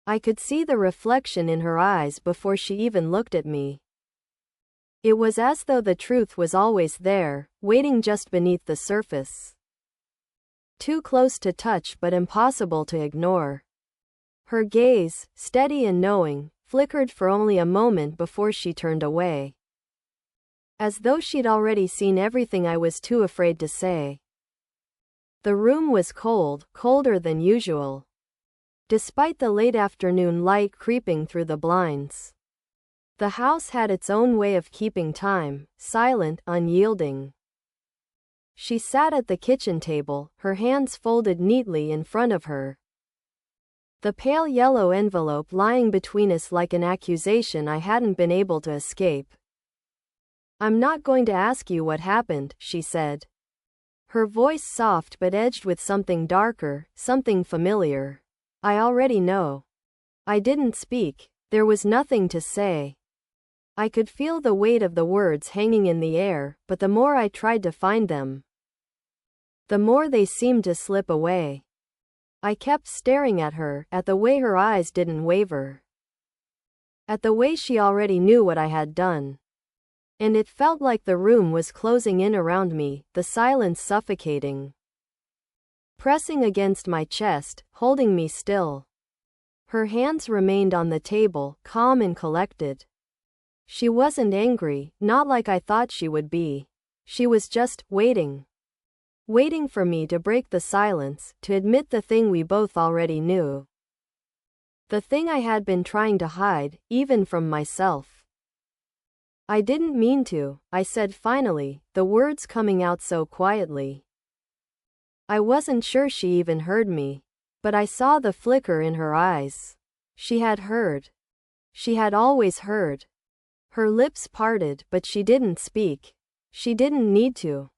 I could see the reflection in her eyes before she even looked at me. It was as though the truth was always there, waiting just beneath the surface. Too close to touch but impossible to ignore. Her gaze, steady and knowing, flickered for only a moment before she turned away. As though she'd already seen everything I was too afraid to say. The room was cold, colder than usual. Despite the late afternoon light creeping through the blinds. The house had its own way of keeping time, silent, unyielding. She sat at the kitchen table, her hands folded neatly in front of her. The pale yellow envelope lying between us like an accusation I hadn't been able to escape. "I'm not going to ask you what happened," she said. Her voice soft but edged with something darker, something familiar. "I already know." I didn't speak. There was nothing to say. I could feel the weight of the words hanging in the air, but the more I tried to find them, the more they seemed to slip away. I kept staring at her, at the way her eyes didn't waver. At the way she already knew what I had done. And it felt like the room was closing in around me, the silence suffocating. Pressing against my chest, holding me still. Her hands remained on the table, calm and collected. She wasn't angry, not like I thought she would be. She was just waiting. Waiting for me to break the silence, to admit the thing we both already knew. The thing I had been trying to hide, even from myself. "I didn't mean to," I said finally, the words coming out so quietly. I wasn't sure she even heard me. But I saw the flicker in her eyes. She had heard. She had always heard. Her lips parted, but she didn't speak. She didn't need to.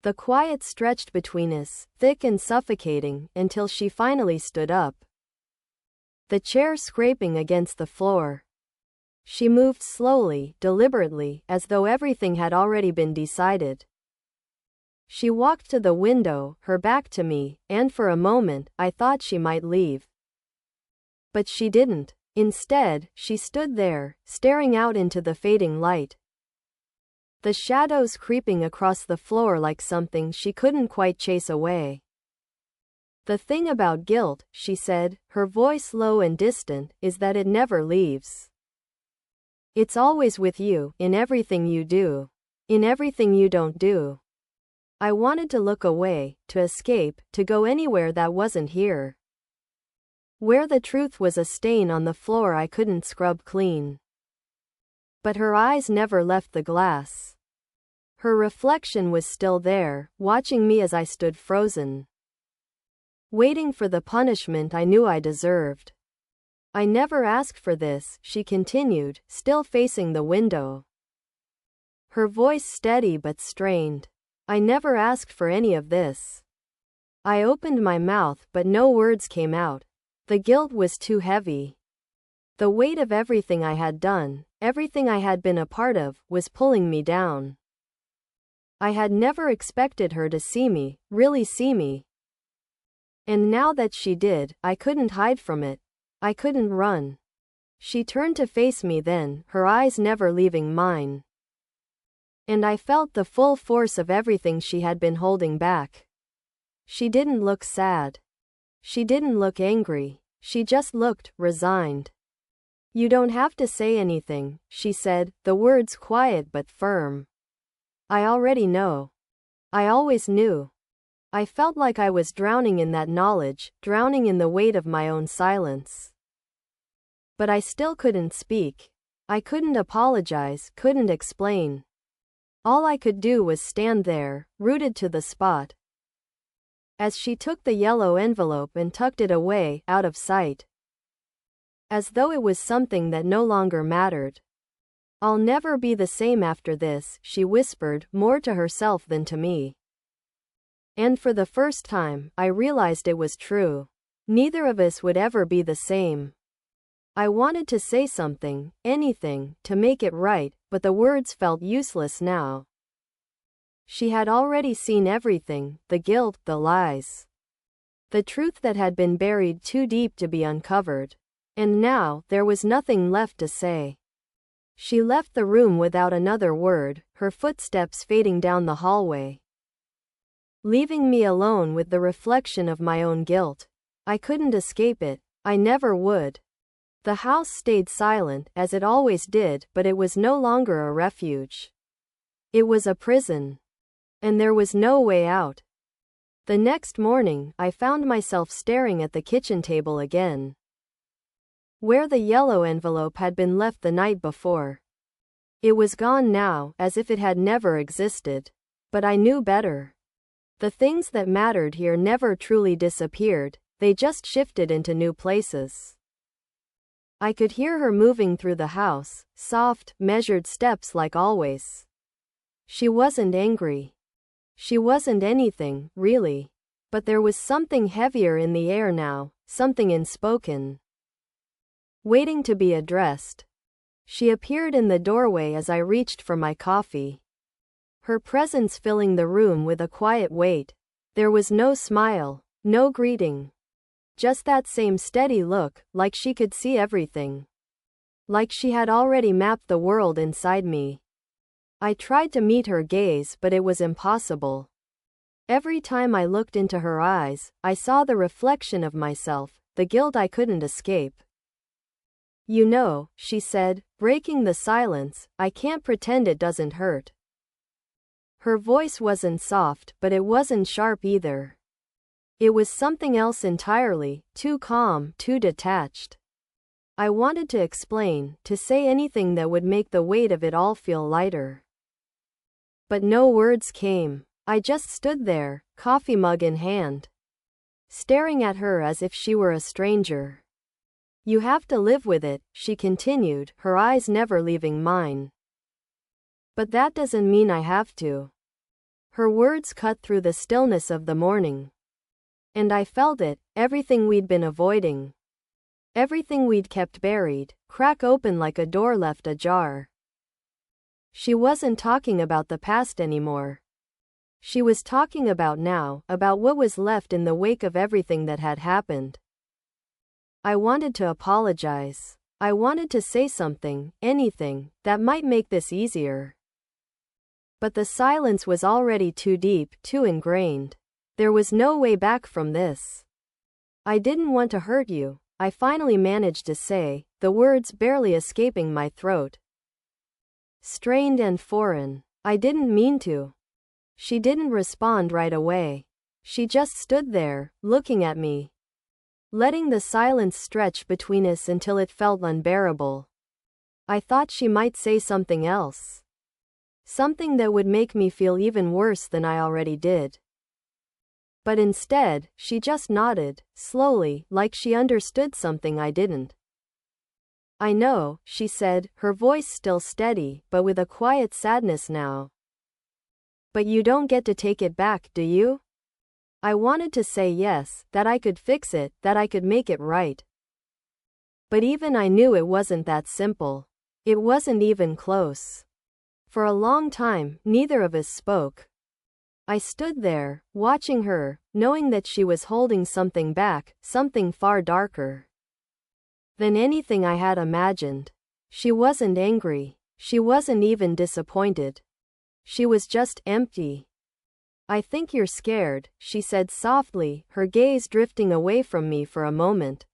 The quiet stretched between us, thick and suffocating, until she finally stood up. The chair scraping against the floor. She moved slowly, deliberately, as though everything had already been decided. She walked to the window, her back to me, and for a moment, I thought she might leave. But she didn't. Instead, she stood there, staring out into the fading light. The shadows creeping across the floor like something she couldn't quite chase away. "The thing about guilt," she said, her voice low and distant, "is that it never leaves. It's always with you, in everything you do. In everything you don't do." I wanted to look away, to escape, to go anywhere that wasn't here. Where the truth was a stain on the floor I couldn't scrub clean. But her eyes never left the glass. Her reflection was still there, watching me as I stood frozen. Waiting for the punishment I knew I deserved. "I never asked for this," she continued, still facing the window. Her voice steady but strained. "I never asked for any of this." I opened my mouth, but no words came out. The guilt was too heavy. The weight of everything I had done, everything I had been a part of, was pulling me down. I had never expected her to see me, really see me. And now that she did, I couldn't hide from it. I couldn't run. She turned to face me then, her eyes never leaving mine. And I felt the full force of everything she had been holding back. She didn't look sad. She didn't look angry. She just looked resigned. "You don't have to say anything," she said, the words quiet but firm. "I already know. I always knew." I felt like I was drowning in that knowledge, drowning in the weight of my own silence. But I still couldn't speak. I couldn't apologize, couldn't explain. All I could do was stand there, rooted to the spot. As she took the yellow envelope and tucked it away, out of sight. As though it was something that no longer mattered. "I'll never be the same after this," she whispered, more to herself than to me. And for the first time, I realized it was true. Neither of us would ever be the same. I wanted to say something, anything, to make it right, but the words felt useless now. She had already seen everything, the guilt, the lies. The truth that had been buried too deep to be uncovered. And now, there was nothing left to say. She left the room without another word, her footsteps fading down the hallway, leaving me alone with the reflection of my own guilt. I couldn't escape it. I never would. The house stayed silent, as it always did, but it was no longer a refuge. It was a prison. And there was no way out. The next morning, I found myself staring at the kitchen table again, where the yellow envelope had been left the night before. It was gone now, as if it had never existed. But I knew better. The things that mattered here never truly disappeared, they just shifted into new places. I could hear her moving through the house, soft, measured steps like always. She wasn't angry. She wasn't anything, really. But there was something heavier in the air now, something unspoken, waiting to be addressed. She appeared in the doorway as I reached for my coffee, her presence filling the room with a quiet weight. There was no smile, no greeting. Just that same steady look, like she could see everything. Like she had already mapped the world inside me. I tried to meet her gaze, but it was impossible. Every time I looked into her eyes, I saw the reflection of myself, the guilt I couldn't escape. "You know," she said, breaking the silence, "I can't pretend it doesn't hurt." Her voice wasn't soft, but it wasn't sharp either. It was something else entirely, too calm, too detached. I wanted to explain, to say anything that would make the weight of it all feel lighter. But no words came. I just stood there, coffee mug in hand, staring at her as if she were a stranger. "You have to live with it," she continued, her eyes never leaving mine. "But that doesn't mean I have to." Her words cut through the stillness of the morning. And I felt it, everything we'd been avoiding, everything we'd kept buried, crack open like a door left ajar. She wasn't talking about the past anymore. She was talking about now, about what was left in the wake of everything that had happened. I wanted to apologize. I wanted to say something, anything, that might make this easier. But the silence was already too deep, too ingrained. There was no way back from this. "I didn't want to hurt you," I finally managed to say, the words barely escaping my throat, strained and foreign. "I didn't mean to." She didn't respond right away. She just stood there, looking at me, letting the silence stretch between us until it felt unbearable. I thought she might say something else. Something that would make me feel even worse than I already did. But instead, she just nodded, slowly, like she understood something I didn't. "I know," she said, her voice still steady, but with a quiet sadness now. "But you don't get to take it back, do you?" I wanted to say yes, that I could fix it, that I could make it right. But even I knew it wasn't that simple. It wasn't even close. For a long time, neither of us spoke. I stood there, watching her, knowing that she was holding something back, something far darker than anything I had imagined. She wasn't angry. She wasn't even disappointed. She was just empty. "I think you're scared," she said softly, her gaze drifting away from me for a moment.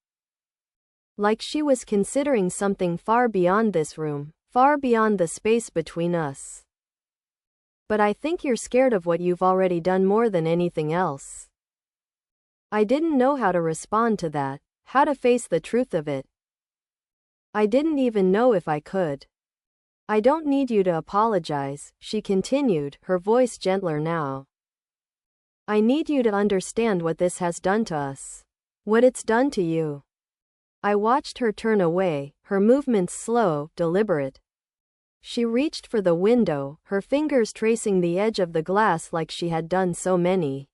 Like she was considering something far beyond this room, far beyond the space between us. "But I think you're scared of what you've already done more than anything else." I didn't know how to respond to that, how to face the truth of it. I didn't even know if I could. "I don't need you to apologize," she continued, her voice gentler now. "I need you to understand what this has done to us. What it's done to you." I watched her turn away, her movements slow, deliberate. She reached for the window, her fingers tracing the edge of the glass like she had done so many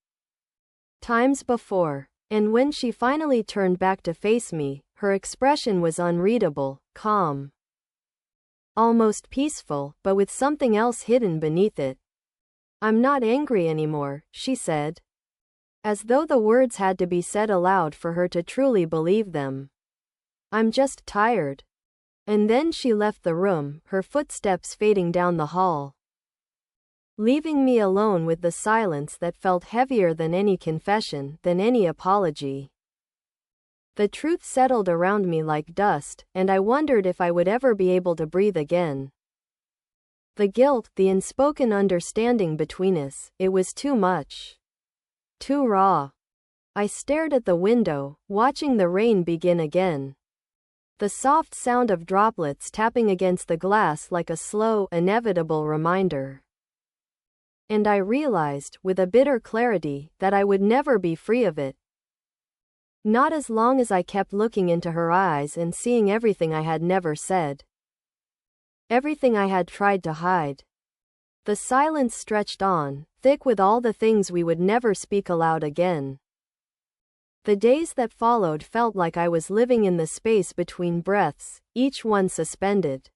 times before. And when she finally turned back to face me, her expression was unreadable, calm, almost peaceful, but with something else hidden beneath it. "I'm not angry anymore," she said, as though the words had to be said aloud for her to truly believe them. I'm just tired. And then she left the room, her footsteps fading down the hall, leaving me alone with the silence that felt heavier than any confession, than any apology. The truth settled around me like dust, and I wondered if I would ever be able to breathe again. The guilt, the unspoken understanding between us, it was too much. Too raw. I stared at the window, watching the rain begin again. The soft sound of droplets tapping against the glass like a slow, inevitable reminder. And I realized, with a bitter clarity, that I would never be free of it. Not as long as I kept looking into her eyes and seeing everything I had never said. Everything I had tried to hide. The silence stretched on, thick with all the things we would never speak aloud again. The days that followed felt like I was living in the space between breaths, each one suspended.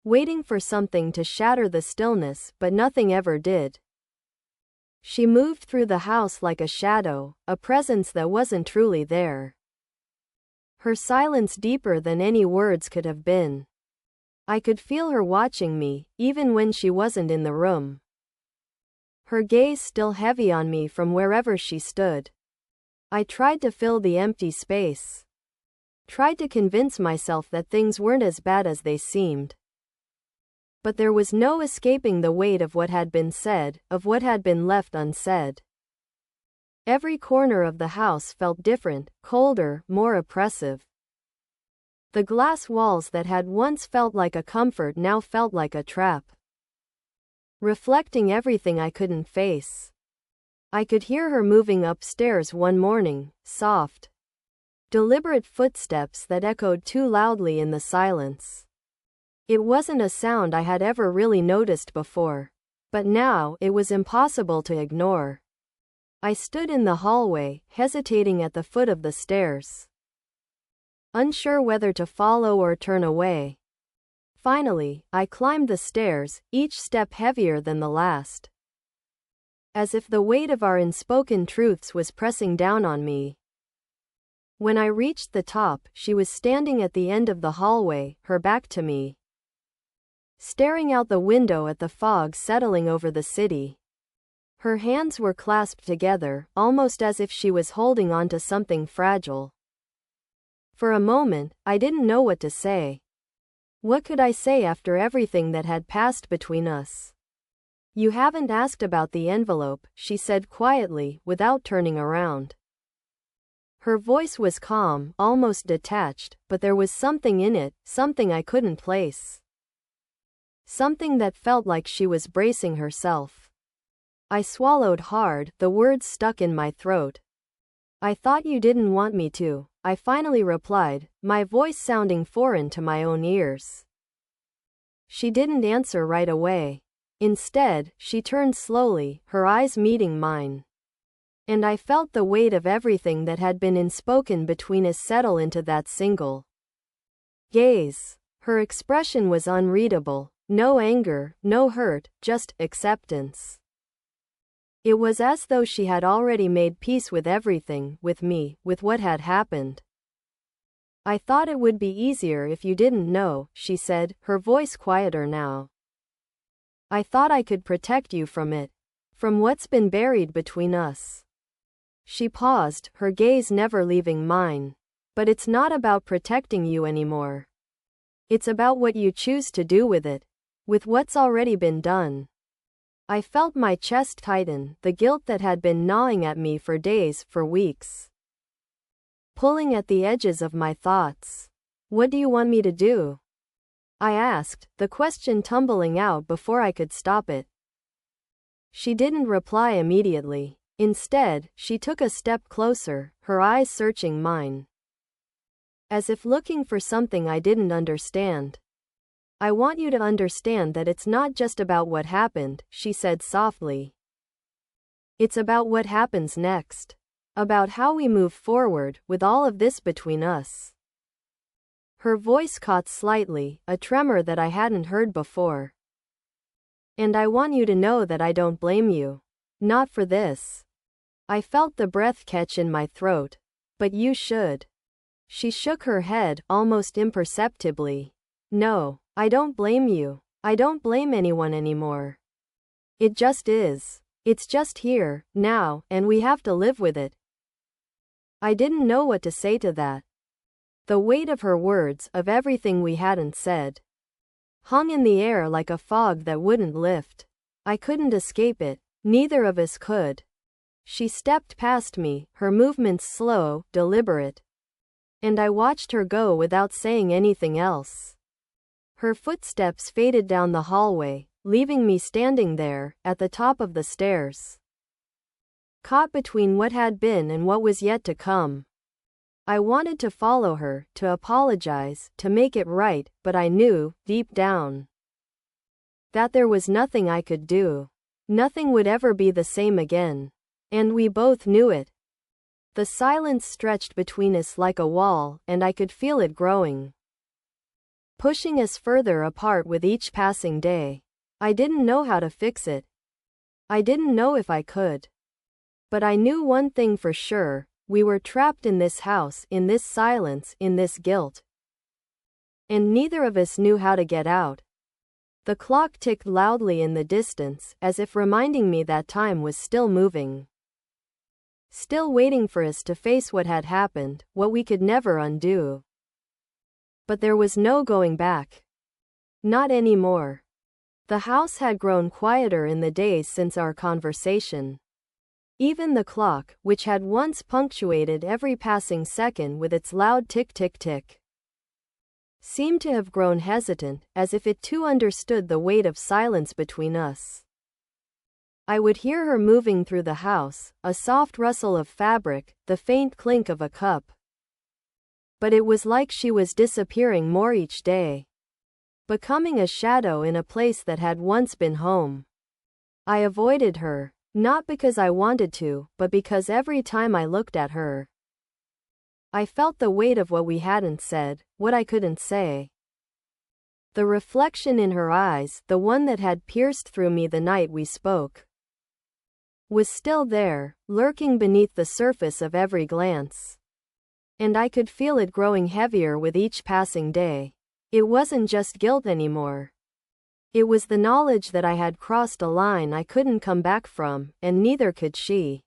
Waiting for something to shatter the stillness, but nothing ever did. She moved through the house like a shadow, a presence that wasn't truly there. Her silence deeper than any words could have been. I could feel her watching me, even when she wasn't in the room. Her gaze still heavy on me from wherever she stood. I tried to fill the empty space. Tried to convince myself that things weren't as bad as they seemed. But there was no escaping the weight of what had been said, of what had been left unsaid. Every corner of the house felt different, colder, more oppressive. The glass walls that had once felt like a comfort now felt like a trap, reflecting everything I couldn't face. I could hear her moving upstairs one morning, soft, deliberate footsteps that echoed too loudly in the silence. It wasn't a sound I had ever really noticed before, but now it was impossible to ignore. I stood in the hallway, hesitating at the foot of the stairs, unsure whether to follow or turn away. Finally, I climbed the stairs, each step heavier than the last, as if the weight of our unspoken truths was pressing down on me. When I reached the top, she was standing at the end of the hallway, her back to me, staring out the window at the fog settling over the city. Her hands were clasped together, almost as if she was holding on to something fragile. For a moment, I didn't know what to say. What could I say after everything that had passed between us? You haven't asked about the envelope, she said quietly, without turning around. Her voice was calm, almost detached, but there was something in it, something I couldn't place. Something that felt like she was bracing herself. I swallowed hard, the words stuck in my throat. I thought you didn't want me to, I finally replied, my voice sounding foreign to my own ears. She didn't answer right away. Instead, she turned slowly, her eyes meeting mine. And I felt the weight of everything that had been unspoken between us settle into that single gaze. Her expression was unreadable. No anger, no hurt, just acceptance. It was as though she had already made peace with everything, with me, with what had happened. I thought it would be easier if you didn't know, she said, her voice quieter now. I thought I could protect you from it, from what's been buried between us. She paused, her gaze never leaving mine. But it's not about protecting you anymore. It's about what you choose to do with it, with what's already been done. I felt my chest tighten, the guilt that had been gnawing at me for days, for weeks, pulling at the edges of my thoughts. What do you want me to do? I asked, the question tumbling out before I could stop it. She didn't reply immediately. Instead, she took a step closer, her eyes searching mine, as if looking for something I didn't understand. I want you to understand that it's not just about what happened, she said softly. It's about what happens next. About how we move forward, with all of this between us. Her voice caught slightly, a tremor that I hadn't heard before. And I want you to know that I don't blame you. Not for this. I felt the breath catch in my throat. But you should. She shook her head, almost imperceptibly. No, I don't blame you. I don't blame anyone anymore. It just is. It's just here, now, and we have to live with it. I didn't know what to say to that. The weight of her words, of everything we hadn't said, hung in the air like a fog that wouldn't lift. I couldn't escape it. Neither of us could. She stepped past me, her movements slow, deliberate. And I watched her go without saying anything else. Her footsteps faded down the hallway, leaving me standing there, at the top of the stairs, caught between what had been and what was yet to come. I wanted to follow her, to apologize, to make it right, but I knew, deep down, that there was nothing I could do. Nothing would ever be the same again. And we both knew it. The silence stretched between us like a wall, and I could feel it growing, pushing us further apart with each passing day. I didn't know how to fix it. I didn't know if I could. But I knew one thing for sure: we were trapped in this house, in this silence, in this guilt. And neither of us knew how to get out. The clock ticked loudly in the distance, as if reminding me that time was still moving. Still waiting for us to face what had happened, what we could never undo. But there was no going back. Not anymore. The house had grown quieter in the days since our conversation. Even the clock, which had once punctuated every passing second with its loud tick-tick-tick, seemed to have grown hesitant, as if it too understood the weight of silence between us. I would hear her moving through the house, a soft rustle of fabric, the faint clink of a cup. But it was like she was disappearing more each day, becoming a shadow in a place that had once been home. I avoided her, not because I wanted to, but because every time I looked at her, I felt the weight of what we hadn't said, what I couldn't say. The reflection in her eyes, the one that had pierced through me the night we spoke, was still there, lurking beneath the surface of every glance. And I could feel it growing heavier with each passing day. It wasn't just guilt anymore. It was the knowledge that I had crossed a line I couldn't come back from, and neither could she.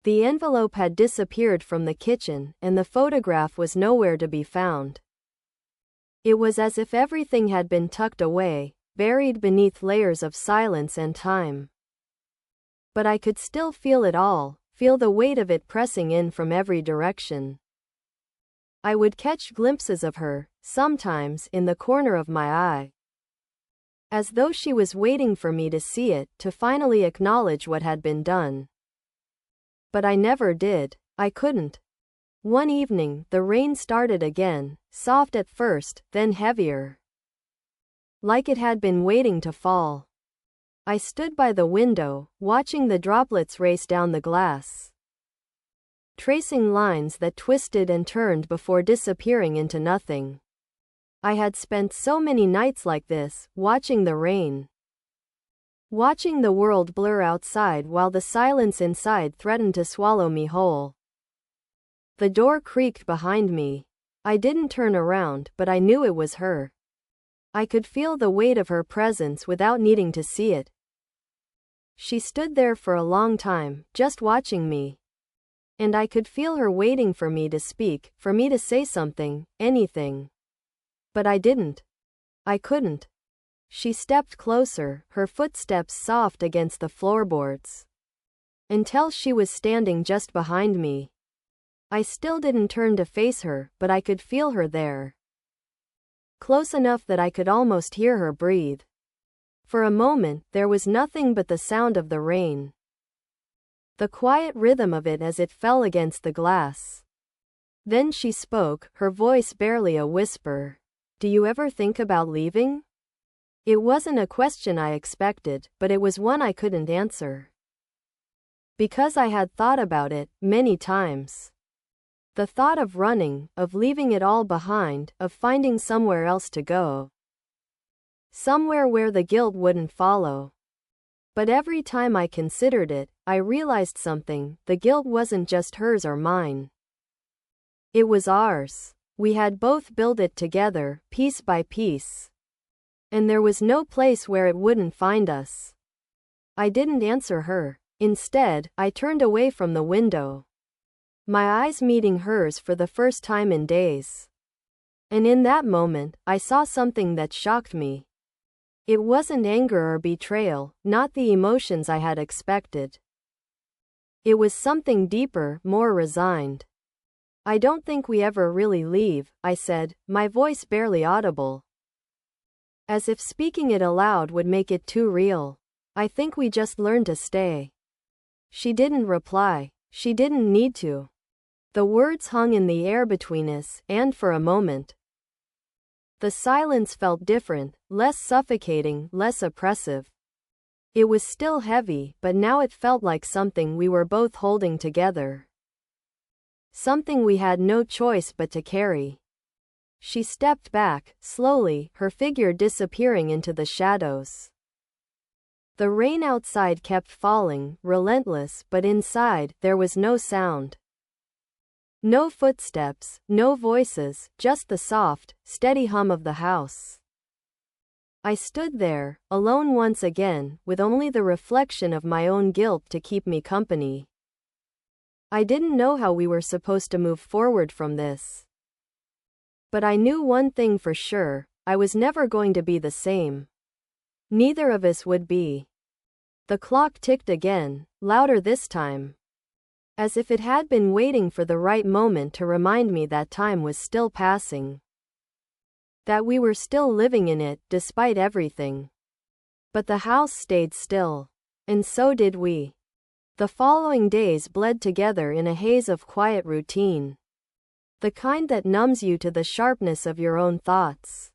The envelope had disappeared from the kitchen, and the photograph was nowhere to be found. It was as if everything had been tucked away, buried beneath layers of silence and time. But I could still feel it all, feel the weight of it pressing in from every direction. I would catch glimpses of her, sometimes in the corner of my eye, as though she was waiting for me to see it, to finally acknowledge what had been done. But I never did. I couldn't. One evening, the rain started again, soft at first, then heavier, like it had been waiting to fall. I stood by the window, watching the droplets race down the glass, tracing lines that twisted and turned before disappearing into nothing. I had spent so many nights like this, watching the rain, watching the world blur outside while the silence inside threatened to swallow me whole. The door creaked behind me. I didn't turn around, but I knew it was her. I could feel the weight of her presence without needing to see it. She stood there for a long time, just watching me. And I could feel her waiting for me to speak, for me to say something, anything. But I didn't. I couldn't. She stepped closer, her footsteps soft against the floorboards, until she was standing just behind me. I still didn't turn to face her, but I could feel her there, close enough that I could almost hear her breathe. For a moment, there was nothing but the sound of the rain, the quiet rhythm of it as it fell against the glass. Then she spoke, her voice barely a whisper. "Do you ever think about leaving?" It wasn't a question I expected, but it was one I couldn't answer, because I had thought about it, many times. The thought of running, of leaving it all behind, of finding somewhere else to go. Somewhere where the guilt wouldn't follow. But every time I considered it, I realized something: the guilt wasn't just hers or mine. It was ours. We had both built it together, piece by piece. And there was no place where it wouldn't find us. I didn't answer her. Instead, I turned away from the window, my eyes meeting hers for the first time in days. And in that moment, I saw something that shocked me. It wasn't anger or betrayal, not the emotions I had expected. It was something deeper, more resigned. I don't think we ever really leave, I said, my voice barely audible, as if speaking it aloud would make it too real. I think we just learn to stay. She didn't reply. She didn't need to. The words hung in the air between us, and for a moment, the silence felt different, less suffocating, less oppressive. It was still heavy, but now it felt like something we were both holding together. Something we had no choice but to carry. She stepped back, slowly, her figure disappearing into the shadows. The rain outside kept falling, relentless, but inside, there was no sound. No footsteps, no voices, just the soft, steady hum of the house. I stood there, alone once again, with only the reflection of my own guilt to keep me company. I didn't know how we were supposed to move forward from this. But I knew one thing for sure, I was never going to be the same. Neither of us would be. The clock ticked again, louder this time, as if it had been waiting for the right moment to remind me that time was still passing. That we were still living in it, despite everything. But the house stayed still. And so did we. The following days bled together in a haze of quiet routine. The kind that numbs you to the sharpness of your own thoughts.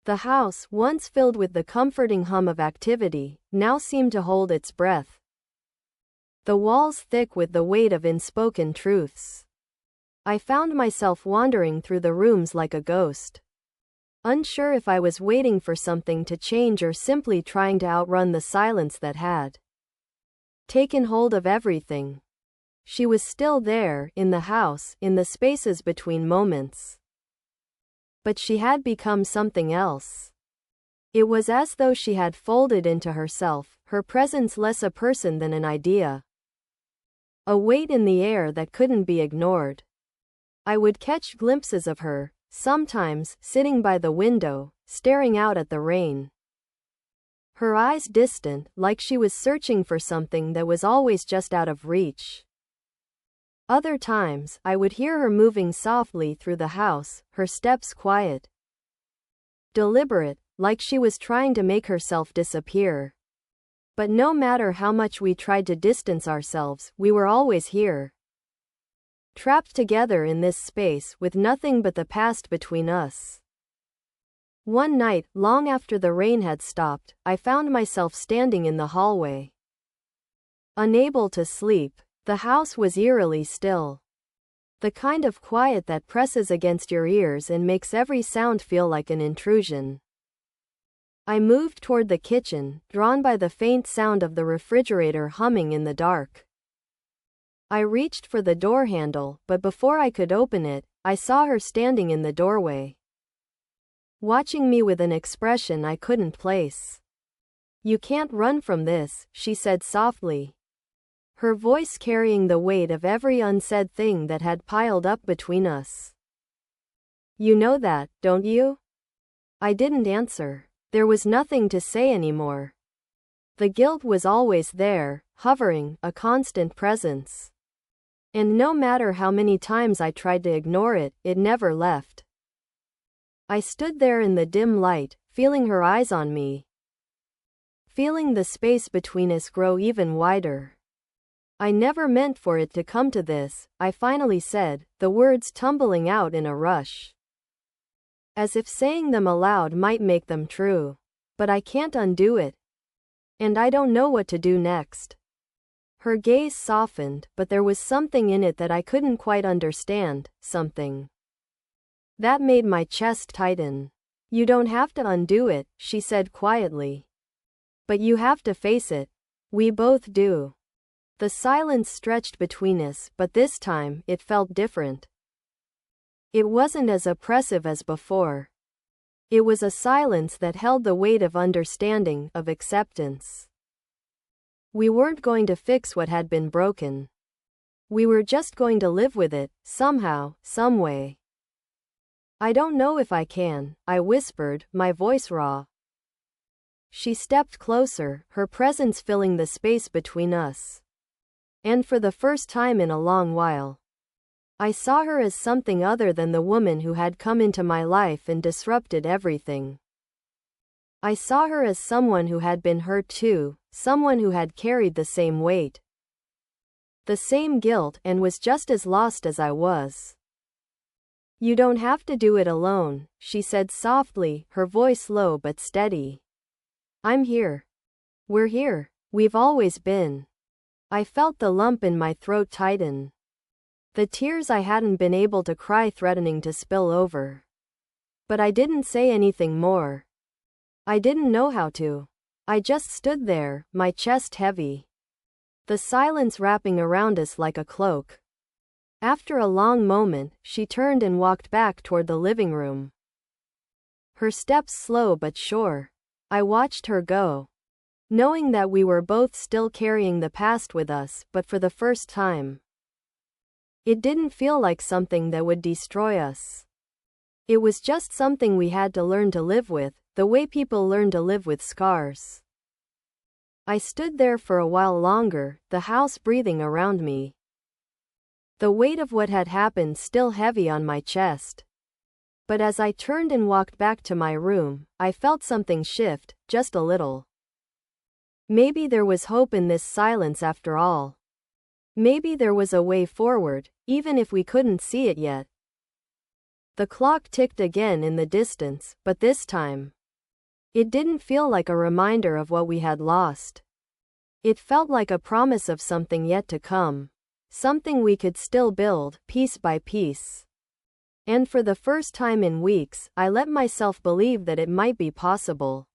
The house, once filled with the comforting hum of activity, now seemed to hold its breath. The walls thick with the weight of unspoken truths. I found myself wandering through the rooms like a ghost. Unsure if I was waiting for something to change or simply trying to outrun the silence that had taken hold of everything. She was still there, in the house, in the spaces between moments. But she had become something else. It was as though she had folded into herself, her presence less a person than an idea. A weight in the air that couldn't be ignored. I would catch glimpses of her, sometimes, sitting by the window, staring out at the rain. Her eyes distant, like she was searching for something that was always just out of reach. Other times, I would hear her moving softly through the house, her steps quiet, deliberate, like she was trying to make herself disappear. But no matter how much we tried to distance ourselves, we were always here. Trapped together in this space, with nothing but the past between us. One night, long after the rain had stopped, I found myself standing in the hallway. Unable to sleep. The house was eerily still. The kind of quiet that presses against your ears and makes every sound feel like an intrusion. I moved toward the kitchen, drawn by the faint sound of the refrigerator humming in the dark. I reached for the door handle, but before I could open it, I saw her standing in the doorway, watching me with an expression I couldn't place. "You can't run from this," she said softly, her voice carrying the weight of every unsaid thing that had piled up between us. "You know that, don't you?" I didn't answer. There was nothing to say anymore. The guilt was always there, hovering, a constant presence. And no matter how many times I tried to ignore it, it never left. I stood there in the dim light, feeling her eyes on me. Feeling the space between us grow even wider. "I never meant for it to come to this," I finally said, the words tumbling out in a rush. As if saying them aloud might make them true. But I can't undo it. And I don't know what to do next. Her gaze softened, but there was something in it that I couldn't quite understand, something that made my chest tighten. "You don't have to undo it," she said quietly. "But you have to face it. We both do." The silence stretched between us, but this time, it felt different. It wasn't as oppressive as before. It was a silence that held the weight of understanding, of acceptance. We weren't going to fix what had been broken. We were just going to live with it, somehow, some way. I don't know if I can, I whispered, my voice raw. She stepped closer, her presence filling the space between us. And for the first time in a long while, I saw her as something other than the woman who had come into my life and disrupted everything. I saw her as someone who had been hurt too, someone who had carried the same weight, the same guilt, and was just as lost as I was. You don't have to do it alone, she said softly, her voice low but steady. I'm here. We're here. We've always been. I felt the lump in my throat tighten. The tears I hadn't been able to cry threatening to spill over. But I didn't say anything more. I didn't know how to. I just stood there, my chest heavy. The silence wrapping around us like a cloak. After a long moment, she turned and walked back toward the living room. Her steps slow but sure. I watched her go, knowing that we were both still carrying the past with us, but for the first time, it didn't feel like something that would destroy us. It was just something we had to learn to live with, the way people learn to live with scars. I stood there for a while longer, the house breathing around me. The weight of what had happened still heavy on my chest. But as I turned and walked back to my room, I felt something shift, just a little. Maybe there was hope in this silence after all. Maybe there was a way forward, even if we couldn't see it yet. The clock ticked again in the distance, but this time, it didn't feel like a reminder of what we had lost. It felt like a promise of something yet to come. Something we could still build, piece by piece. And for the first time in weeks, I let myself believe that it might be possible.